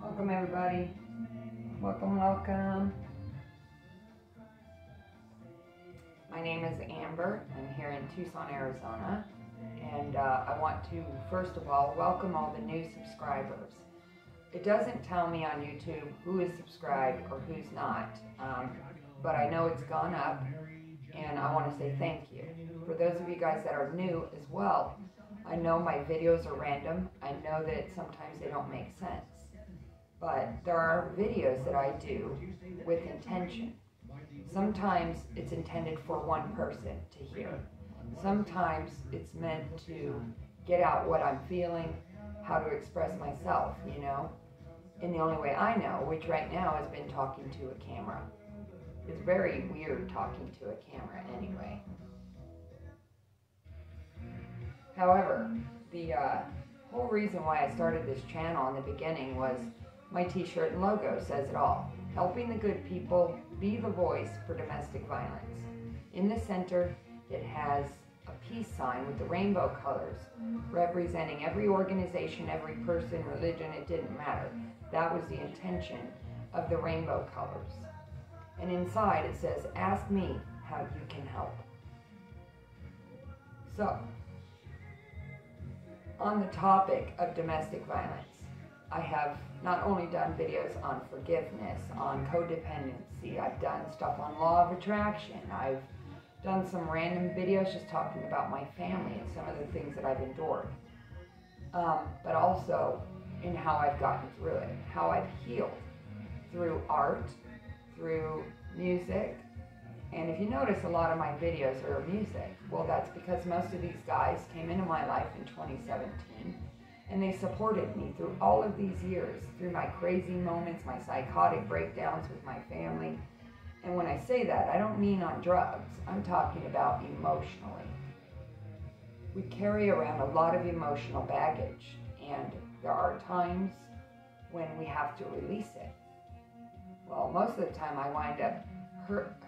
Welcome everybody. Welcome. My name is Amber. I'm here in Tucson, Arizona. And I want to, first of all, welcome all the new subscribers. It doesn't tell me on YouTube who is subscribed or who's not, but I know it's gone up, and I want to say thank you. For those of you guys that are new as well, I know my videos are random. I know that sometimes they don't make sense. But there are videos that I do with intention. Sometimes it's intended for one person to hear. Sometimes it's meant to get out what I'm feeling, how to express myself, you know, in the only way I know, which right now has been talking to a camera. It's very weird talking to a camera anyway. However, the whole reason why I started this channel in the beginning was my t-shirt and logo says it all. Helping the good people, be the voice for domestic violence. In the center, it has a peace sign with the rainbow colors, representing every organization, every person, religion, it didn't matter. That was the intention of the rainbow colors. And inside it says, ask me how you can help. So, on the topic of domestic violence, I have not only done videos on forgiveness, on codependency, I've done stuff on law of attraction, I've done some random videos just talking about my family and some of the things that I've endured. But also in how I've gotten through it, how I've healed through art, through music. And if you notice, a lot of my videos are music. Well, that's because most of these guys came into my life in 2017. And they supported me through all of these years, through my crazy moments, my psychotic breakdowns with my family. And when I say that, I don't mean on drugs. I'm talking about emotionally. We carry around a lot of emotional baggage, and there are times when we have to release it. Well, most of the time I wind up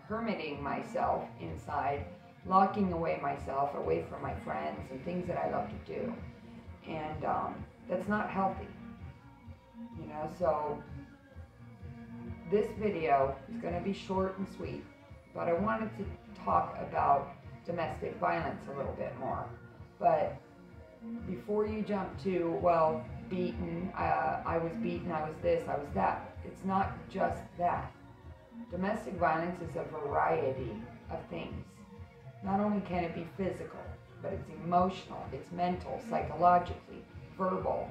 hermiting myself inside, locking away myself away from my friends and things that I love to do. And that's not healthy, you know. So this video is going to be short and sweet, but I wanted to talk about domestic violence a little bit more. But before you jump to, well, beaten, I was beaten, I was this, I was that, it's not just that. Domestic violence is a variety of things. Not only can it be physical, but it's emotional, it's mental, psychologically, verbal,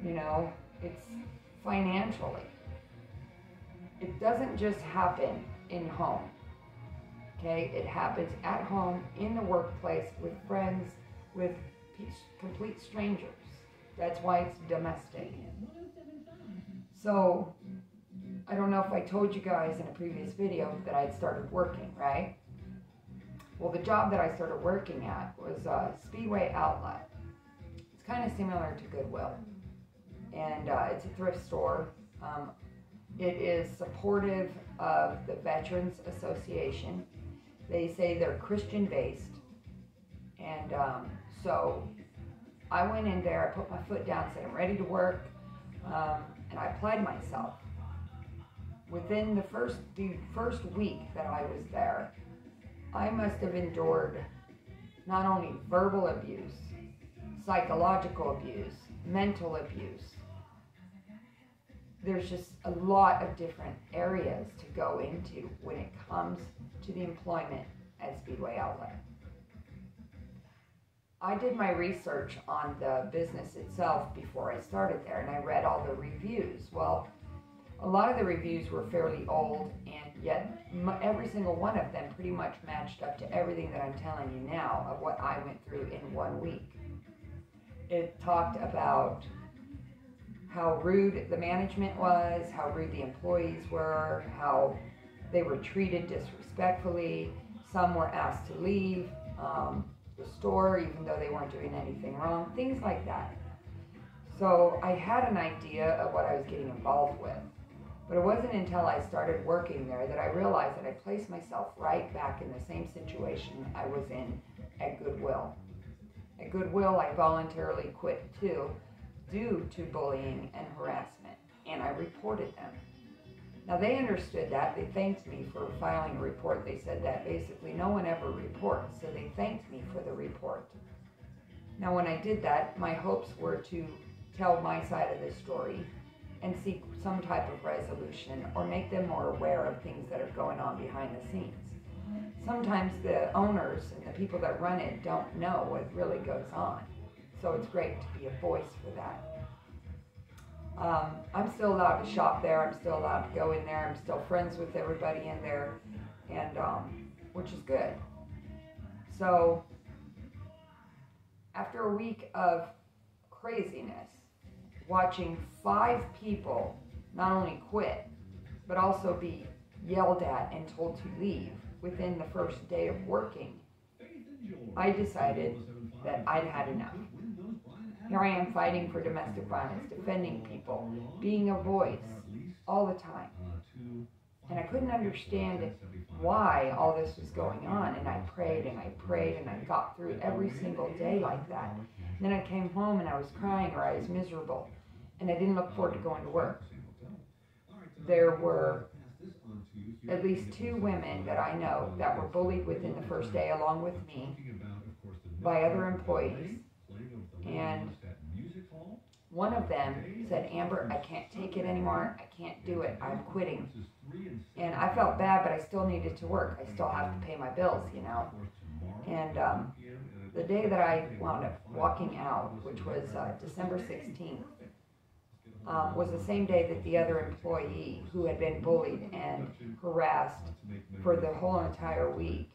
you know, it's financially. It doesn't just happen in home, okay? It happens at home, in the workplace, with friends, with complete strangers. That's why it's domestic. So, I don't know if I told you guys in a previous video that I had started working, right? Well, the job that I started working at was a Speedway outlet. It's kind of similar to Goodwill. And it's a thrift store. It is supportive of the Veterans Association. They say they're Christian-based. And so I went in there, I put my foot down, said I'm ready to work, and I applied myself. Within the first week that I was there, I must have endured not only verbal abuse, psychological abuse, mental abuse. There's just a lot of different areas to go into when it comes to the employment at Speedway Outlet. I did my research on the business itself before I started there, and I read all the reviews. Well, a lot of the reviews were fairly old, and yet every single one of them pretty much matched up to everything that I'm telling you now of what I went through in 1 week. It talked about how rude the management was, how rude the employees were, how they were treated disrespectfully. Some were asked to leave the store even though they weren't doing anything wrong, things like that. So I had an idea of what I was getting involved with. But it wasn't until I started working there that I realized that I placed myself right back in the same situation I was in at Goodwill. At Goodwill, I voluntarily quit too, due to bullying and harassment. and I reported them. Now they understood that. They thanked me for filing a report. They said that basically no one ever reports, so they thanked me for the report. Now when I did that, my hopes were to tell my side of the story and seek some type of resolution or make them more aware of things that are going on behind the scenes. Sometimes the owners and the people that run it don't know what really goes on, so it's great to be a voice for that. I'm still allowed to shop there. I'm still allowed to go in there. I'm still friends with everybody in there, and which is good. So after a week of craziness, watching 5 people not only quit, but also be yelled at and told to leave within the first day of working, I decided that I'd had enough. Here I am fighting for domestic violence, defending people, being a voice all the time. And I couldn't understand why all this was going on. And I prayed and I prayed and I got through every single day like that. And then I came home and I was crying or I was miserable. And I didn't look forward to going to work. There were at least 2 women that I know that were bullied within the first day along with me by other employees. And one of them said, Amber, I can't take it anymore. I can't do it. I'm quitting. And I felt bad, but I still needed to work. I still have to pay my bills, you know. And the day that I wound up walking out, which was December 16th, was the same day that the other employee who had been bullied and harassed for the whole entire week,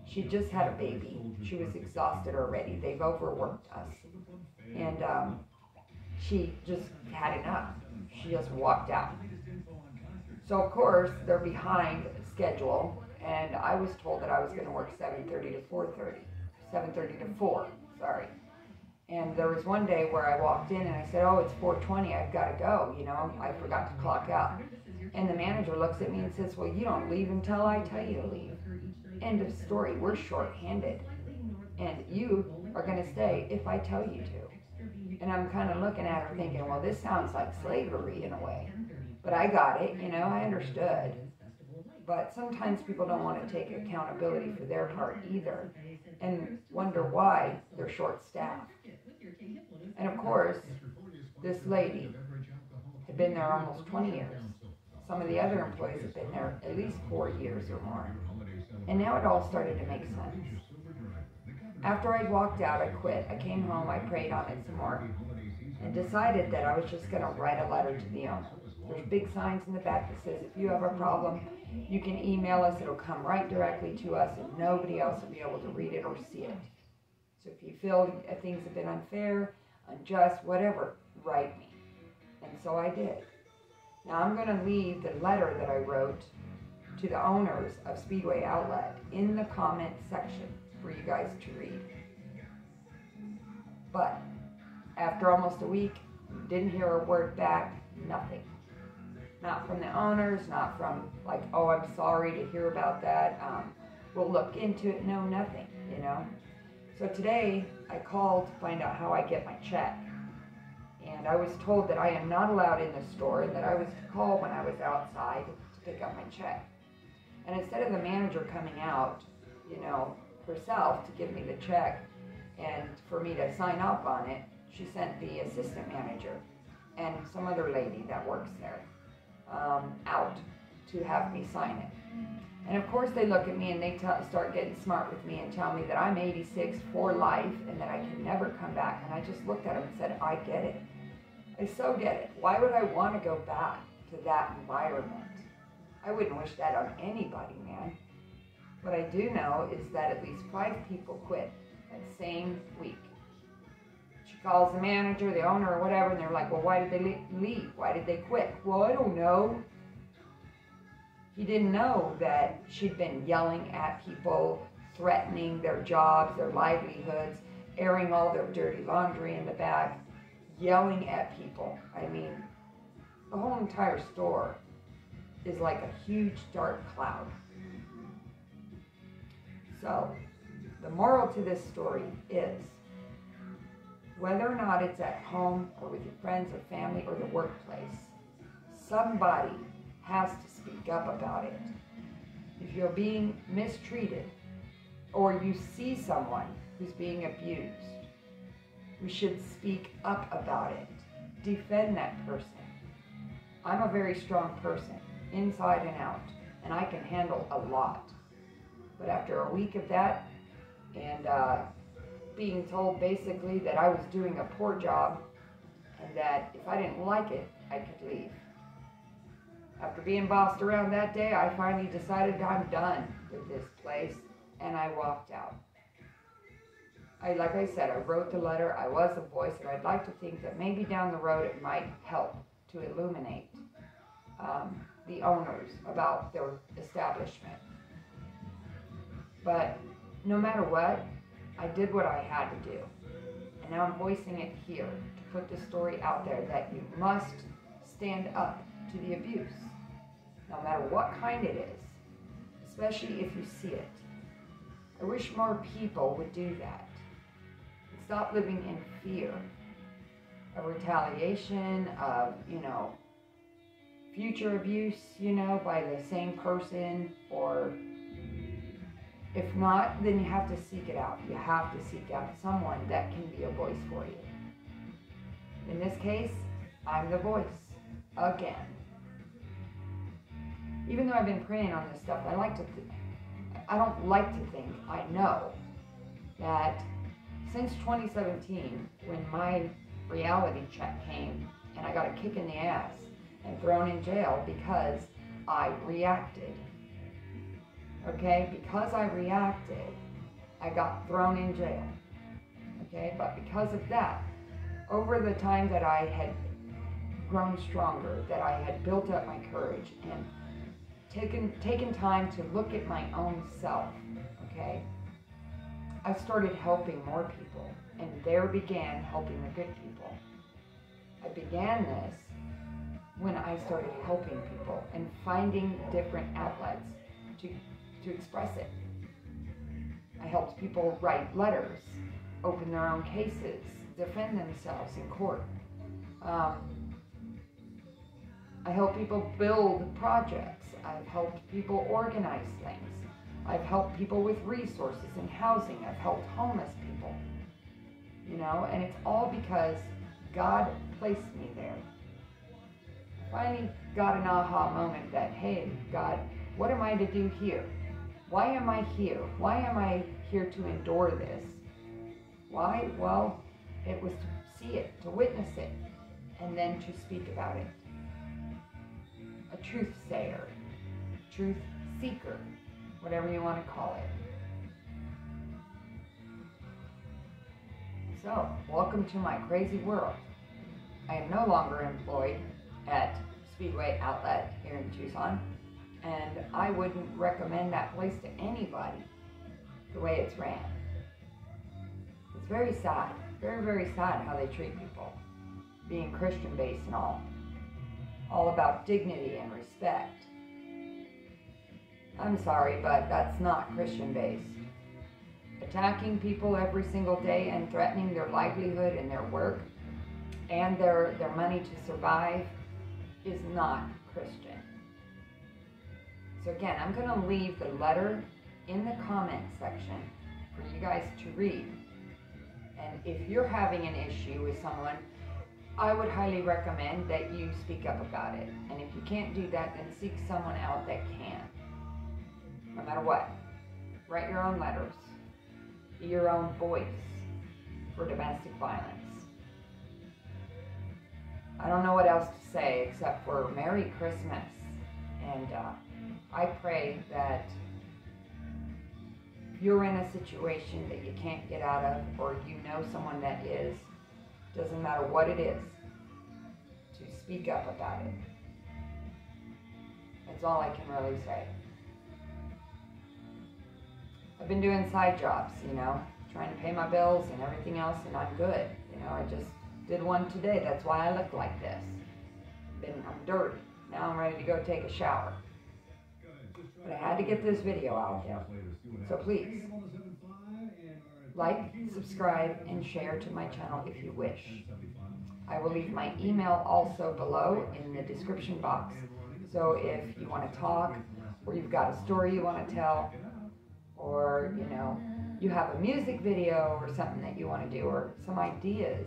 she just had a baby. She was exhausted already. They've overworked us. And she just had enough. She just walked out. So of course, they're behind schedule, and I was told that I was going to work 7:30 to 4:30. 7:30 to 4, sorry. And there was one day where I walked in and I said, oh, it's 4:20, I've got to go, you know, I forgot to clock out. And the manager looks at me and says, well, you don't leave until I tell you to leave. End of story. We're short-handed. And you are going to stay if I tell you to. And I'm kind of looking at her thinking, well, this sounds like slavery in a way. But I got it, you know, I understood. But sometimes people don't want to take accountability for their part either and wonder why they're short-staffed. And of course, this lady had been there almost 20 years. Some of the other employees have been there at least 4 years or more. And now it all started to make sense. After I walked out, I quit. I came home, I prayed on it some more, and decided that I was just going to write a letter to the owner. There's big signs in the back that says if you have a problem, you can email us. It'll come right directly to us, and nobody else will be able to read it or see it. So if you feel things have been unfair, unjust, whatever, write me. And so I did. Now I'm going to leave the letter that I wrote to the owners of Speedway Outlet in the comment section for you guys to read. But after almost a week, didn't hear a word back, nothing. Not from the owners, not from like, oh, I'm sorry to hear about that. We'll look into it. No, nothing, you know. So today I called to find out how I get my check. And I was told that I am not allowed in the store and that I was to call when I was outside to pick up my check. And instead of the manager coming out, you know, herself to give me the check and for me to sign up on it, she sent the assistant manager and some other lady that works there out to have me sign it. And of course they look at me and they start getting smart with me and tell me that I'm 86 for life and that I can never come back. And I just looked at them and said, I get it. I so get it. Why would I want to go back to that environment? I wouldn't wish that on anybody, man. What I do know is that at least 5 people quit that same week. She calls the manager, the owner, or whatever, and they're like, well, why did they leave? Why did they quit? Well, I don't know. He didn't know that she'd been yelling at people, threatening their jobs, their livelihoods, airing all their dirty laundry in the back, yelling at people. I mean, the whole entire store is like a huge dark cloud. So, the moral to this story is, whether or not it's at home or with your friends or family or the workplace, Somebody has to speak up about it. If you're being mistreated or you see someone who's being abused, we should speak up about it. Defend that person. I'm a very strong person, inside and out, and I can handle a lot. But after a week of that, and being told basically that I was doing a poor job, and that if I didn't like it, I could leave. After being bossed around that day, I finally decided I'm done with this place, and I walked out. Like I said, I wrote the letter, I was a voice, and I'd like to think that maybe down the road it might help to illuminate the owners about their establishment. But no matter what, I did what I had to do. And now I'm voicing it here to put the story out there that you must stand up to the abuse, no matter what kind it is, especially if you see it. I wish more people would do that and stop living in fear of retaliation, of, future abuse, by the same person, or if not, then you have to seek it out. You have to seek out someone that can be a voice for you. In this case, I'm the voice, again. Even though I've been praying on this stuff, I don't like to think, I know that since 2017, when my reality check came and I got a kick in the ass and thrown in jail because I reacted. Okay, because I reacted, I got thrown in jail. Okay, but because of that, over the time that I had grown stronger, that I had built up my courage and taken time to look at my own self, okay, I started helping more people, and there began helping the good people. I began this when I started helping people and finding different outlets to express it. I helped people write letters, open their own cases, defend themselves in court. I help people build projects. I've helped people organize things. I've helped people with resources and housing. I've helped homeless people. And it's all because God placed me there. I finally got an aha moment that, hey, God, what am I to do here? Why am I here? Why am I here to endure this? Why? Well, it was to see it, to witness it, and then to speak about it. A truth sayer, truth seeker, whatever you want to call it. So, welcome to my crazy world. I am no longer employed at Speedway Outlet here in Tucson, and I wouldn't recommend that place to anybody the way it's ran. It's very sad, very, very sad how they treat people, being Christian-based and all about dignity and respect. I'm sorry, but that's not Christian-based. Attacking people every single day and threatening their livelihood and their work and their money to survive is not Christian. So again, I'm going to leave the letter in the comment section for you guys to read. And if you're having an issue with someone, I would highly recommend that you speak up about it. And if you can't do that, then seek someone out that can. No matter what. Write your own letters. Be your own voice for domestic violence. I don't know what else to say except for Merry Christmas. And I pray that if you're in a situation that you can't get out of, or you know someone that is, doesn't matter what it is, to speak up about it. That's all I can really say. I've been doing side jobs, trying to pay my bills and everything else, and I'm good. I just did one today. That's why I look like this. I'm dirty. Now I'm ready to go take a shower. But I had to get this video out there. So please, like, subscribe, and share to my channel if you wish. I will leave my email also below in the description box. So if you want to talk, or you've got a story you want to tell, or you have a music video or something that you want to do, or some ideas,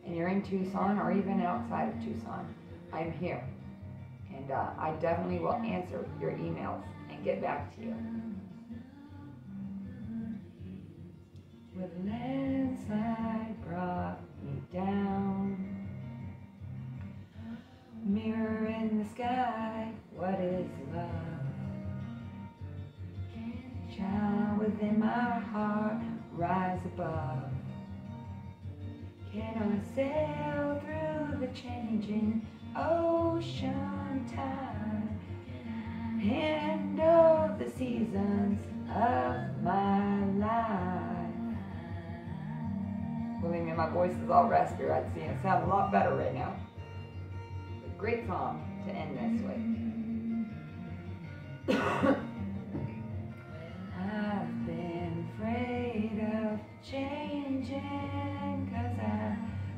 and you're in Tucson or even outside of Tucson, I'm here. And I definitely will answer your emails and get back to you. With a landslide brought me down, mirror in the sky, what is love? Child within my heart, rise above. Can I sail through the changing ocean tide and know the seasons of my life? Believe me, my voice is all raspy. I'd see it sound a lot better right now. A great song to end this with. I've been afraid of changing, 'cause I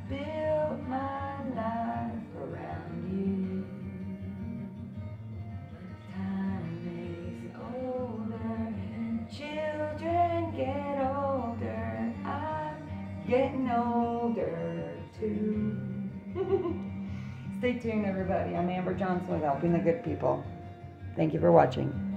built my life around you. Time makes older, children get older, I'm getting older too. Stay tuned, everybody. I'm Amber Johnson with Helping the Good People. Thank you for watching.